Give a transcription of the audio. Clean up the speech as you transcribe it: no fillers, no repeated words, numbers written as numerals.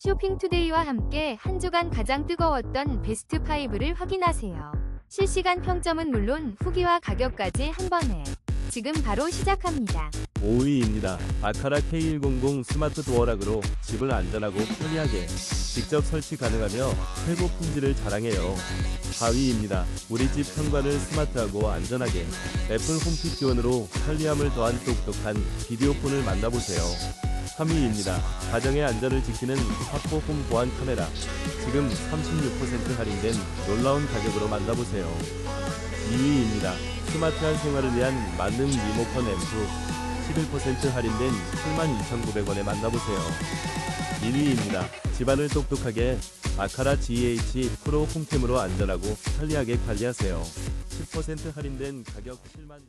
쇼핑투데이와 함께 한 주간 가장 뜨거웠던 베스트 5를 확인하세요. 실시간 평점은 물론 후기와 가격까지 한 번에. 지금 바로 시작합니다. 5위입니다. 아카라 K100 스마트 도어락으로 집을 안전하고 편리하게 직접 설치 가능하며 최고 품질을 자랑해요. 4위입니다. 우리 집 현관을 스마트하고 안전하게 애플 홈킷 지원으로 편리함을 더한 똑똑한 비디오폰을 만나보세요. 3위입니다. 가정의 안전을 지키는 화포홈 보안 카메라. 지금 36% 할인된 놀라운 가격으로 만나보세요. 2위입니다. 스마트한 생활을 위한 만능 리모컨 앰프. 11% 할인된 72,900원에 만나보세요. 1위입니다. 집안을 똑똑하게 아카라 GH 프로 홈캠으로 안전하고 편리하게 관리하세요. 10% 할인된 가격 7만